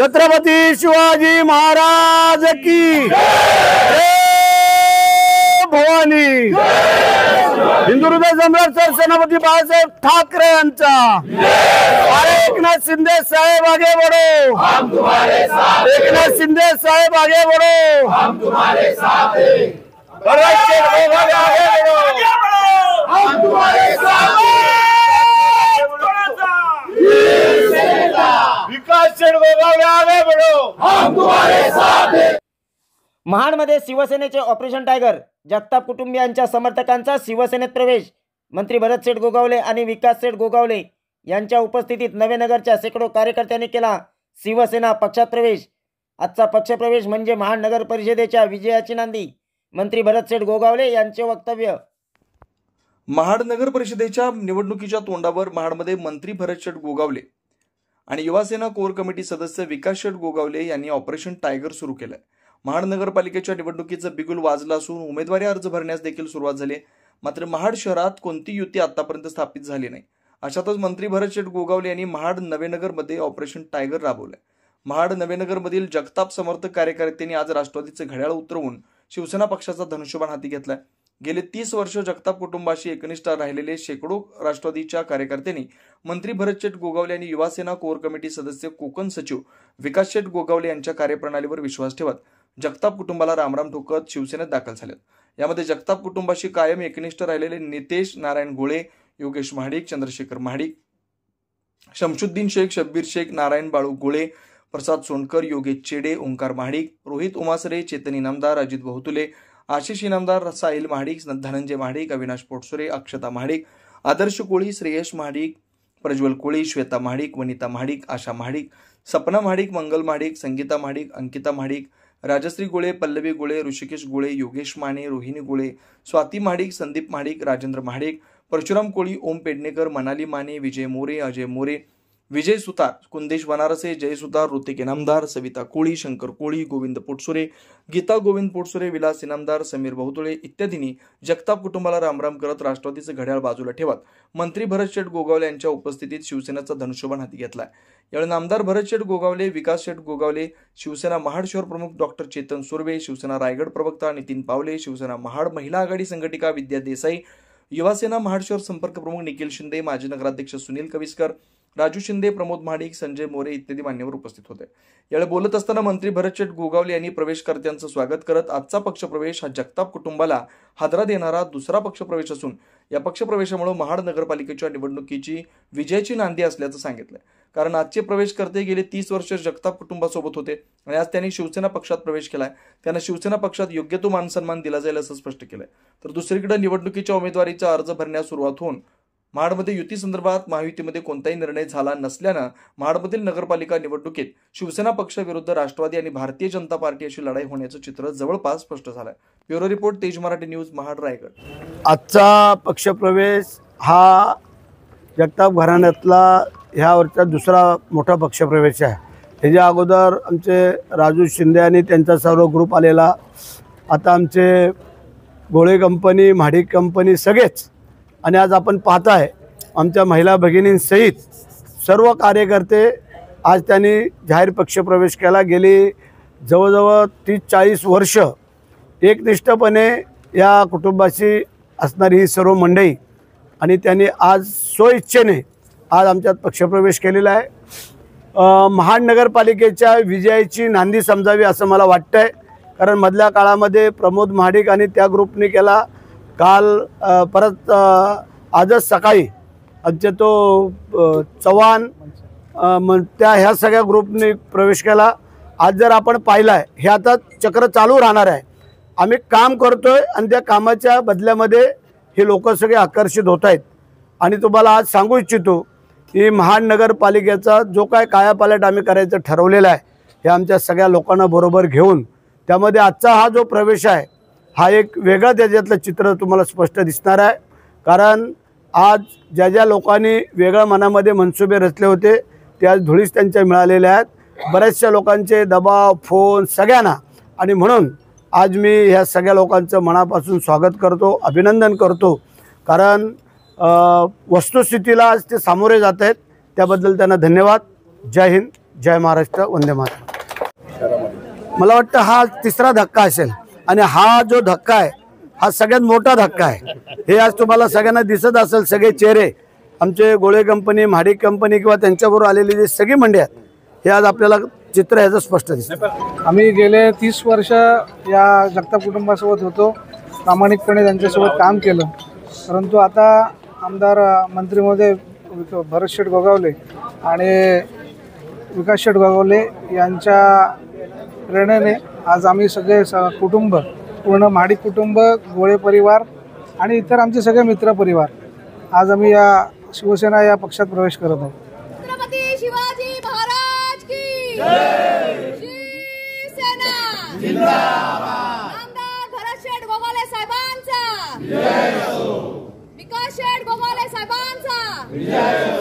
छत्रपती शिवाजी महाराज की जय भवानी। हिंदू हृदय सम्राट सेनापती बाळासाहेब ठाकरे यांचा एकनाथ शिंदे साहेब आगे बढ़ो, हम तुम्हारे साथ हैं। एकनाथ शिंदे साहेब आगे बढ़ो, हम तुम्हारे साथ हैं। आगे बढ़ो, हम तुम्हारे साथ हैं। विकास आगे बढ़ो, हम तुम्हारे साथ हैं। महाडमध्ये शिवसेनेचे ऑपरेशन टायगर जगताप कुटुंबियांच्या समर्थकांचा शिवसेनेत प्रवेश। मंत्री भरत शेठ गोगावले आणि विकास शेठ गोगावले यांच्या उपस्थितीत नवेनगरच्या शेकडो कार्यकर्त्यांनी केला शिवसेना पक्षात प्रवेश। आजचा पक्षप्रवेश म्हणजे महाड नगर परिषदेच्या विजयाची नांदी। मंत्री भरत शेठ गोगावले यांचे वक्तव्य। महाड नगर परिषदेच्या निवडणुकीच्या तोंडावर महाडमध्ये मंत्री भरत शेठ गोगावले आणि युवासेना कोर कमिटी सदस्य विकास शेठ गोगावले यांनी ऑपरेशन टायगर सुरू केलंय। महाड नगरपालिकेच्या निवडणुकीचं बिगुल वाजलं असून उमेदवारी अर्ज भरण्यास देखील सुरुवात झाली। मात्र महाड शहरात कोणती युती आतापर्यंत स्थापित झाली नाही। अशातच मंत्री भरत शेठ गोगावले यांनी महाड नवेनगरमध्ये ऑपरेशन टायगर राबवलंय। महाड नवेनगरमधील जगताप समर्थक कार्यकर्त्यांनी आज राष्ट्रवादीचे घड्याळ उतरवून शिवसेना पक्षाचा धनुष्यबाण हाती घेतलाय। गेले 30 वर्ष जगताप कुटुंबाशी एकनिष्ठ राहिलेले शेकडो राष्ट्रवादीच्या कार्यकर्त्यांनी मंत्री भरत शेठ गोगावले आणि युवासेना कोर कमिटी सदस्य कोकण सचिव विकास शेठ गोगावले यांच्या कार्यप्रणालीवर विश्वास ठेवत जगताप कुटुंबाला रामराम ठोकत शिवसेनेत दाखल झालेत। यामध्ये जगताप कुटुंबाशी कायम एकनिष्ठ राहिलेले नितेश नारायण गोळे, योगेश महाडिक, चंद्रशेखर महाडिक, शमशुद्दीन शेख, शब्बीर शेख, नारायण बाळू गोळे, प्रसाद सोनकर, योगेश चेडे, ओंकार महाडिक, रोहित उमासरे, चेतन इनामदार, अजित बहुतुले, आशिष इनामदार, साहिल महाडिक, धनंजय महाडिक, अविनाश पोटसुरे, अक्षता महाडिक, आदर्श कोळी, श्रेयश महाडिक, प्रज्वल कोळी, श्वेता महाडिक, वनिता महाडिक, आशा महाडिक, सपना महाडिक, मंगल महाडिक, संगीता महाडिक, अंकिता महाडिक, राजश्री गोळे, पल्लवी गोळे, ऋषिकेश गोळे, योगेश माने, रोहिणी गोळे, स्वाती महाडिक, संदीप महाडिक, राजेंद्र महाडिक, परशुराम कोळी, ओम पेडणेकर, मनाली माने, विजय मोरे, अजय मोरे, विजय सुतार, कुंदेश बनारसे, जय सुतार, ऋतिक इनामदार, सविता कोळी, शंकर कोळी, गोविंद पोटसुरे, गीता गोविंद पोटसुरे, विलास इनामदार, समीर बहुतुळे इत्यादींनी जगताप कुटुंबाला रामराम करत राष्ट्रवादीचे घड्याळ बाजूला ठेवत मंत्री भरत शेठ गोगावले यांच्या उपस्थितीत शिवसेनेचा धनुष्यबाण हाती घेतलाय। यावेळी नामदार भरत शेठ गोगावले, विकास शेठ गोगावले, शिवसेना महाड शहर प्रमुख डॉक्टर चेतन सुर्वे, शिवसेना रायगड प्रवक्ता नितीन पावले, शिवसेना महाड महिला आघाडी संघटिका विद्या देसाई, युवासेना महाड शहर संपर्क प्रमुख निखिल शिंदे, माजी नगराध्यक्ष सुनील कविस्कर, राजू शिंदे, प्रमोद महाडिक, संजय मोरे इत्यादी मान्यवर उपस्थित होते। यावेळी बोलत असताना मंत्री भरत शेठ गोगावले यांनी प्रवेशकर्त्यांचं स्वागत करत आजचा पक्षप्रवेश हा जगताप कुटुंबाला हादरा देणारा दुसरा पक्षप्रवेश असून या पक्षप्रवेशामुळे महाड नगरपालिकेच्या निवडणुकीची विजयाची नांदी असल्याचं सांगितलंय। कारण आजचे प्रवेशकर्ते गेले 30 वर्ष जगताप कुटुंबासोबत होते आणि आज त्यांनी शिवसेना पक्षात प्रवेश केलाय। त्यांना शिवसेना पक्षात योग्य तो मानसन्मान दिला जाईल असं स्पष्ट केलंय। तर दुसरीकडे निवडणुकीच्या उमेदवारीचा अर्ज भरण्यास सुरुवात होऊन महाडमध्ये युती संदर्भात महायुतीमध्ये कोणताही निर्णय झाला नसल्यानं महाडमधील नगरपालिका निवडणुकीत शिवसेना पक्षाविरुद्ध राष्ट्रवादी आणि भारतीय जनता पार्टी अशी लढाई होण्याचं चित्र जवळपास स्पष्ट झालंय। ब्युरो रिपोर्ट, तेज मराठी न्यूज, महाड, रायगड। आजचा पक्षप्रवेश हा जगताप घराण्यातला ह्या वर्षात दुसरा मोठा पक्षप्रवेश आहे। त्याच्या अगोदर आमचे राजू शिंदे आणि त्यांचा सर्व ग्रुप आलेला, आता आमचे गोळे कंपनी, महाडिक कंपनी सगळेच, आणि आज आपण पाहताय आमच्या महिला भगिनींसहित सर्व कार्यकर्ते आज त्यांनी जाहीर पक्षप्रवेश केला। गेली जवळजवळ 30-40 वर्ष एकनिष्ठपणे या कुटुंबाशी असणारी ही सर्व मंडळी आणि त्यांनी आज स्वइच्छेने आज आमच्यात पक्षप्रवेश केलेला आहे। महाड नगरपालिकेच्या विजयाची नांदी समजावी असं मला वाटतंय, कारण मधल्या काळामध्ये प्रमोद महाडिक आणि त्या ग्रुपने केला। काल परत आजच सकाळी आमचे तो चव्हाण त्या ह्या सगळ्या ग्रुपने प्रवेश केला। आज जर आपण पाहिलं आहे हे आता चक्र चालू राहणार आहे। आम्ही काम करतोय आणि त्या कामाच्या बदल्यामध्ये हे लोक सगळे आकर्षित होत आहेत। आणि तुम्हाला आज सांगू इच्छितो की महाड नगरपालिकेचा जो काय कायापालट आम्ही करायचं ठरवलेलं आहे हे आमच्या सगळ्या लोकांना बरोबर घेऊन त्यामध्ये आजचा हा जो प्रवेश आहे हा एक वेगळा त्याच्यातलं चित्र तुम्हाला स्पष्ट दिसणार आहे। कारण आज ज्या ज्या लोकांनी वेगळ्या मनामध्ये मनसुबे रचले होते ते आज धुळीस त्यांच्या मिळालेले आहेत। बऱ्याचशा लोकांचे दबाव, फोन सगळ्यांना, आणि म्हणून आज मी ह्या सगळ्या लोकांचं मनापासून स्वागत करतो, अभिनंदन करतो। कारण वस्तुस्थितीला आज ते सामोरे जात आहेत, त्याबद्दल त्यांना धन्यवाद। जय हिंद। जय महाराष्ट्र, वंदे मातरम. मला वाटतं हा तिसरा धक्का असेल आणि हा जो धक्का आहे हा सगळ्यात मोठा धक्का आहे. हे आज तुम्हाला सगळ्यांना दिसत असेल, सगळे चेहरे आमचे गोळे कंपनी, महाडिक कंपनी किंवा त्यांच्याबरोबर आलेली जी सगळी मंडळी आहेत हे आज आपल्याला चित्र ह्याचं स्पष्ट दिसतं. आम्ही गेले 30 वर्ष या जगताप कुटुंबासोबत होतो, प्रामाणिकपणे त्यांच्यासोबत काम केलं. परंतु आता आमदार मंत्री महोदय भरत शेठ गोगावले आणि विकास शेठ गोगावले यांच्या प्रेरणेने आज आम्ही सगळे कुटुंब, पूर्ण महाडिक कुटुंब, गोळे परिवार आणि इतर आमचे सगळे मित्र परिवार आज आम्ही या शिवसेना या पक्षात प्रवेश करत आहोत. छत्रपती शिवाजी महाराज की जय. शिवसेना जिंदाबाद. आमदार भरत शेठ गोगावले साहेबांचा जय असो. विकास शेठ गोगावले साहेबांचा जय असो.